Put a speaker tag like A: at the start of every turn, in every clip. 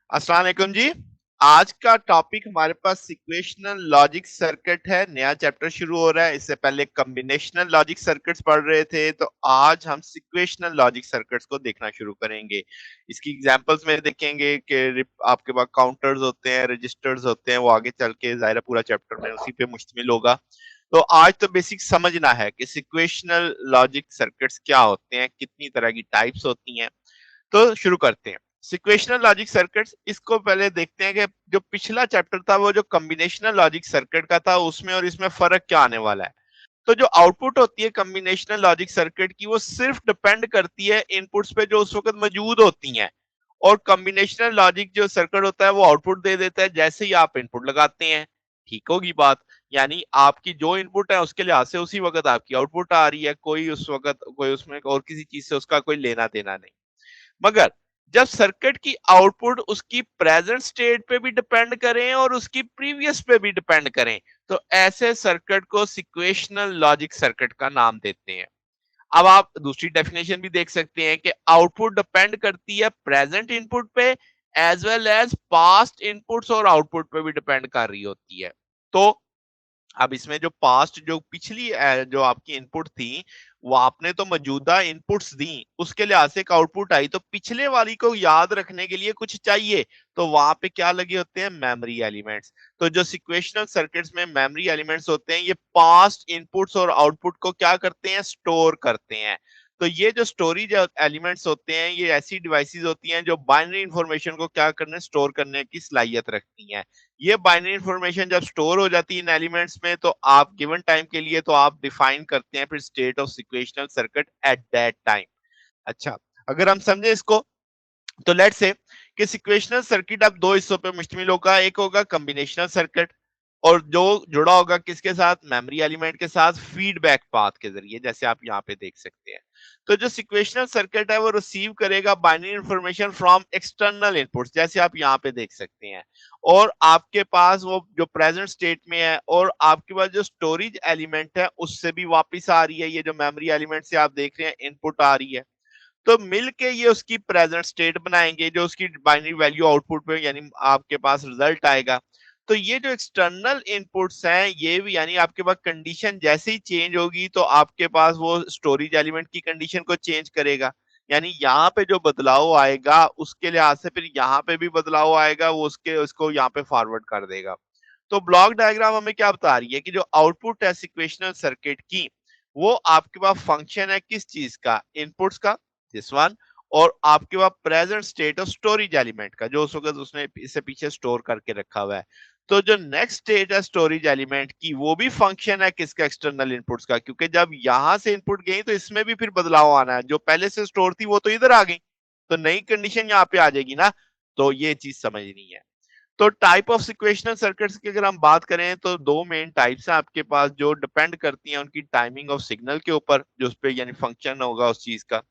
A: अस्सलाम वालेकुम जी। आज का टॉपिक हमारे पास सिक्वेशनल लॉजिक सर्किट है। नया चैप्टर शुरू हो रहा है। इससे पहले कॉम्बिनेशनल लॉजिक सर्किट्स पढ़ रहे थे, तो आज हम सिक्वेशनल लॉजिक सर्किट्स को देखना शुरू करेंगे। इसकी एग्जांपल्स में देखेंगे कि आपके पास काउंटर्स होते हैं, रजिस्टर्स होते हैं। वो आगे चल के ज़ाहिर है पूरा चैप्टर में उसी पे मुश्तमिल होगा। तो आज तो बेसिक समझना है कि सिक्वेशनल लॉजिक सर्किट्स क्या होते हैं, कितनी तरह की टाइप्स होती हैं। तो शुरू करते हैं सिक्वेशनल लॉजिक सर्किट्स। इसको पहले देखते हैं कि जो पिछला चैप्टर था वो जो कॉम्बिनेशनल लॉजिक सर्किट का था, उसमें और इसमें फर्क क्या आने वाला है। तो जो आउटपुट होती है कॉम्बिनेशनल लॉजिक सर्किट की, वो सिर्फ डिपेंड करती है इनपुट्स पे जो उस वक्त मौजूद होती हैं। और कॉम्बिनेशनल लॉजिक जो सर्किट होता है वो आउटपुट दे देता है जैसे ही आप इनपुट लगाते हैं। ठीक होगी बात। यानी आपकी जो इनपुट है उसके लिहाज से उसी वक्त आपकी आउटपुट आ रही है, कोई उस वक्त कोई उसमें और किसी चीज से उसका कोई लेना देना नहीं। मगर जब सर्किट की आउटपुट उसकी प्रेजेंट स्टेट पे भी डिपेंड करें और उसकी प्रीवियस पे भी डिपेंड करें, तो ऐसे सर्किट को सिक्वेशनल लॉजिक सर्किट का नाम देते हैं। अब आप दूसरी डेफिनेशन भी देख सकते हैं कि आउटपुट डिपेंड करती है प्रेजेंट इनपुट पे, as well as past inputs और आउटपुट पे भी डिपेंड कर रही होती है। तो अब इसमें जो पास्ट जो पिछली जो आपकी इनपुट थी, वो आपने तो मौजूदा इनपुट्स दी, उसके लिहाज से एक आउटपुट आई, तो पिछले वाली को याद रखने के लिए कुछ चाहिए। तो वहां पे क्या लगे होते हैं? Memory elements. तो जो सिक्वेशनल सर्किट्स में मेमोरी एलिमेंट्स होते हैं, ये पास्ट इनपुट्स और आउटपुट को क्या करते हैं? स्टोर करते हैं। तो ये जो स्टोरेज एलिमेंट्स होते हैं, ये ऐसी डिवाइसेस होती हैं जो बाइनरी इंफॉर्मेशन को क्या करने, स्टोर करने की सलाहियत रखती हैं। ये बाइनरी इंफॉर्मेशन जब स्टोर हो जाती है इन एलिमेंट्स में, तो आप गिवन टाइम के लिए तो आप डिफाइन करते हैं फिर state of sequential circuit at that time. अच्छा, अगर हम समझे इसको, तो लेट्स से कि सिक्वेशनल सर्किट अब दो हिस्सों पे मुश्तमिल होगा। एक होगा कॉम्बिनेशनल सर्किट, और जो जुड़ा होगा किसके साथ? मेमोरी एलिमेंट के साथ, फीडबैक पाथ के जरिए, जैसे आप यहाँ पे देख सकते हैं। तो जो सिक्वेशनल सर्किट है वो रिसीव करेगा binary information from external inputs, जैसे आप यहाँ पे देख सकते हैं। और आपके पास वो जो प्रेजेंट स्टेट में है, और आपके पास जो स्टोरेज एलिमेंट है उससे भी वापस आ रही है, ये जो मेमोरी एलिमेंट से आप देख रहे हैं इनपुट आ रही है। तो मिलके ये उसकी प्रेजेंट स्टेट बनाएंगे, जो उसकी बाइनरी वैल्यू आउटपुट पे यानी आपके पास रिजल्ट आएगा। तो ये जो एक्सटर्नल इनपुट्स हैं, ये भी यानी आपके पास कंडीशन जैसे ही चेंज होगी तो आपके पास वो स्टोरेज एलिमेंट की कंडीशन को चेंज करेगा। यानी यहाँ पे जो बदलाव आएगा उसके लिहाज से फिर यहाँ पे भी बदलाव आएगा, वो उसके उसको यहाँ पे फॉरवर्ड कर देगा। तो ब्लॉक डायग्राम हमें क्या बता रही है कि जो आउटपुट है सिक्वेशनल सर्किट की, वो आपके पास फंक्शन है किस चीज का? इनपुट्स का, दिस वन। और आपके पास present state of storage element का, जो उस वक्त उसने इससे पीछे स्टोर करके रखा हुआ है। तो जो नेक्स्ट स्टेट है स्टोरेज एलिमेंट की, वो भी फंक्शन है किसका? एक्सटर्नल इनपुट्स का, क्योंकि जब यहां से इनपुट गई तो इसमें भी फिर बदलाव आना है। जो पहले से स्टोर थी वो तो इधर आ गई, तो नई कंडीशन यहाँ पे आ जाएगी ना। तो ये चीज समझनी है। तो टाइप ऑफ सिक्वेशनल सर्किट्स की अगर हम बात करें तो दो मेन टाइप्स हैं आपके पास, जो डिपेंड करती हैं उनकी टाइमिंग ऑफ सिग्नल के ऊपर, जो उस पर यानी फंक्शन होगा उस चीज का,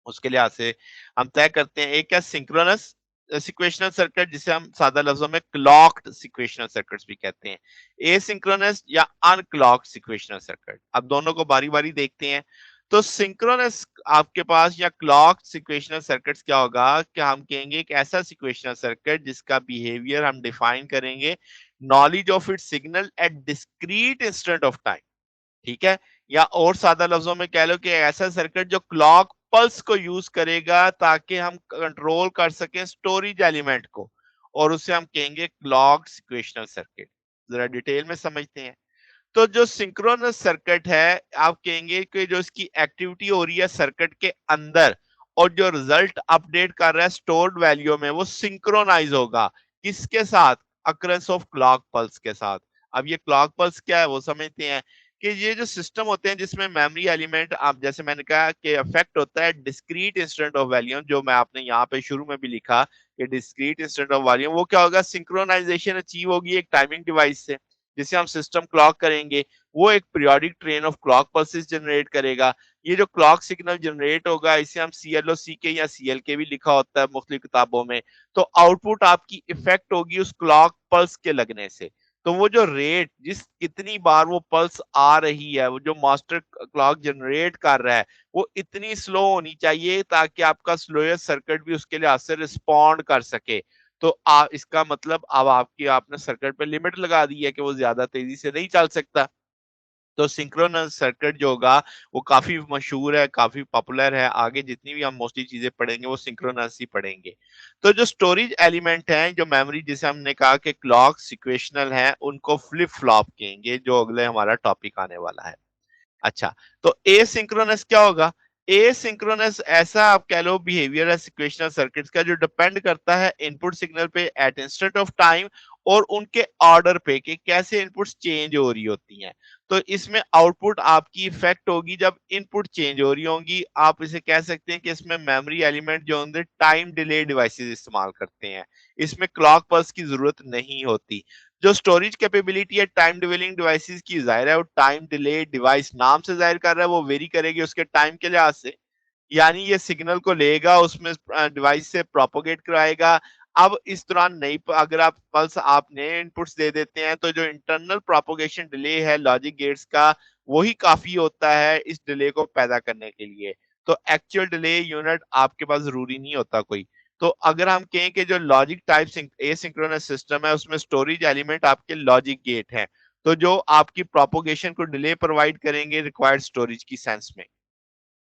A: उसके लिहाज से हम तय करते हैं। एक है सिंक्रोनस सिक्वेशनल सर्किट, जिसे हम सादा लफ्जों में क्लॉक्ड सिक्वेशनल सर्किट्स भी कहते हैं। एसिंक्रोनस या अनक्लॉक्ड सिक्वेशनल सर्किट, अब दोनों को बारी बारी देखते हैं। तो सिंक्रोनस आपके पास या क्लॉक सिक्वेशनल सर्किट्स क्या होगा कि हम कहेंगे एक ऐसा सिक्वेशनल सर्किट जिसका बिहेवियर हम डिफाइन करेंगे knowledge of it signal eight discrete instant of time. ठीक है। या और सादा लफ्जों में कह लो कि ऐसा सर्किट जो क्लॉक पल्स को यूज करेगा ताकि हम कंट्रोल कर सकें स्टोरेज एलिमेंट को, और उसे हम कहेंगे क्लॉक सिक्वेशनल सर्किट। जरा डिटेल में समझते हैं। तो जो सिंक्रोनस सर्किट है, आप कहेंगे कि जो इसकी एक्टिविटी हो रही है सर्किट के अंदर, और जो रिजल्ट अपडेट कर रहा है स्टोर्ड वैल्यू में, वो सिंक्रोनाइज होगा किसके साथ? अक्रंस ऑफ क्लॉक पल्स के साथ। अब ये क्लॉक पल्स क्या है वो समझते हैं। कि ये जो सिस्टम होते हैं जिसमें मेमोरी एलिमेंट, आप जैसे मैंने कहा कि इफेक्ट होता है डिस्क्रीट इंस्टेंट ऑफ वैल्यूम, जो मैं आपने यहाँ पे शुरू में भी लिखा कि डिस्क्रीट इंस्टेंट ऑफ वैल्यूम, वो क्या होगा? सिंक्रोनाइजेशन अचीव होगी एक टाइमिंग डिवाइस से, जिसे हम सिस्टम क्लॉक करेंगे। वो एक periodic train of clock pulses generate करेगा। ये जो क्लॉक सिग्नल जनरेट होगा, इसे हम CLOCK या CLK भी लिखा होता है मुख्तलिफ किताबों में। तो आउटपुट आपकी इफेक्ट होगी उस क्लॉक पल्स के लगने से। तो वो जो रेट, जिस कितनी बार वो पल्स आ रही है, वो जो मास्टर क्लॉक जनरेट कर रहा है, वो इतनी स्लो होनी चाहिए ताकि आपका स्लोएस्ट सर्किट भी उसके लिहाज से रिस्पॉन्ड कर सके। तो इसका मतलब अब आपकी आपने सर्किट पे लिमिट लगा दी है कि वो ज़्यादा तेज़ी से नहीं चल सकता। तो सिंक्रोनस सर्किट जो होगा वो काफ़ी मशहूर है, काफ़ी पॉपुलर है। आगे जितनी भी हम मोस्टली चीज़ें पढ़ेंगे वो सिंक्रोनस ही पढ़ेंगे। तो जो स्टोरेज एलिमेंट हैं, जो मेमोरी जिसे हमने कहा कि क्लॉक, सिक्वेशनल हैं, उनको फ्लिप-फ्लॉप कहेंगे जो अगले हमारा टॉपिक आने वाला है। अच्छा, तो एसिंक्रोनस क्या होगा? एसिंक्रोनस ऐसा आप कह लो बिहेवियर है सिक्वेशनल सर्किट्स का जो डिपेंड करता है इनपुट सिग्नल पे एट इंस्टेंट ऑफ टाइम और उनके ऑर्डर पे कि कैसे इनपुट्स चेंज हो रही होती हैं। तो इसमें आउटपुट आपकी इफेक्ट होगी जब इनपुट चेंज हो रही होंगी। आप इसे कह सकते हैं कि इसमें मेमोरी एलिमेंट जो होंगे टाइम डिले डिवाइसेस इस्तेमाल करते हैं। इसमें क्लॉक पल्स की ज़रूरत नहीं होती। जो स्टोरेज कैपेबिलिटी है टाइम डिवेलिंग डिवाइसेस की ज़ाहिर है वो टाइम डिले डिवाइस नाम से ज़ाहिर कर रहा है वो वेरी करेगी उसके टाइम के लिहाज से। यानी ये सिग्नल को लेगा उसमें डिवाइस से प्रोपेगेट कराएगा। अब इस दौरान नई अगर आप पल्स आप नए इनपुट्स दे देते हैं तो जो इंटरनल प्रोपेगेशन डिले है लॉजिक गेट्स का वही काफ़ी होता है इस डिले को पैदा करने के लिए। तो एक्चुअल डिले यूनिट आपके पास ज़रूरी नहीं होता कोई। तो अगर हम कहें कि जो लॉजिक टाइप एसिंक्रोनस सिस्टम है उसमें स्टोरेज एलिमेंट आपके लॉजिक गेट हैं। तो जो आपकी प्रोपेगेशन को डिले प्रोवाइड करेंगे रिक्वायर्ड स्टोरेज की सेंस में।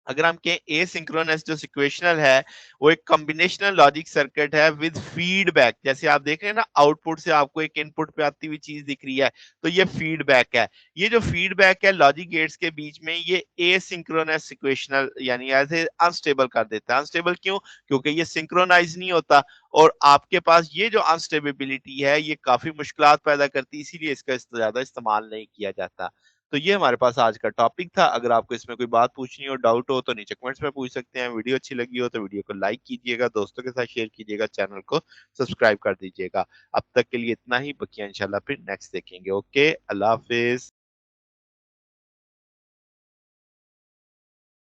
A: अगर हम कहें एसिंक्रोनस जो सिक्वेशनल है वो एक कॉम्बिनेशनल लॉजिक सर्किट है विद फीडबैक। जैसे आप देख रहे हैं ना आउटपुट से आपको एक इनपुट पे आती हुई चीज दिख रही है तो ये फीडबैक है। ये जो फीडबैक है लॉजिक गेट्स के बीच में ये एसिंक्रोनस सिक्वेशनल यानी ऐसे अनस्टेबल कर देता है। अनस्टेबल क्यों? क्योंकि ये सिंक्रोनाइज नहीं होता और आपके पास ये जो अनस्टेबिलिटी है ये काफी मुश्किलात पैदा करती है इसीलिए इसका ज्यादा इस्तेमाल नहीं किया जाता। तो ये हमारे पास आज का टॉपिक था। अगर आपको इसमें कोई बात पूछनी हो, डाउट हो तो नीचे कमेंट्स में पूछ सकते हैं। वीडियो अच्छी लगी हो तो वीडियो को लाइक कीजिएगा, दोस्तों के साथ शेयर कीजिएगा, चैनल को सब्सक्राइब कर दीजिएगा। अब तक के लिए इतना ही, बकिया इंशाल्लाह फिर नेक्स्ट देखेंगे। ओके, अल्लाह हाफ़िज़।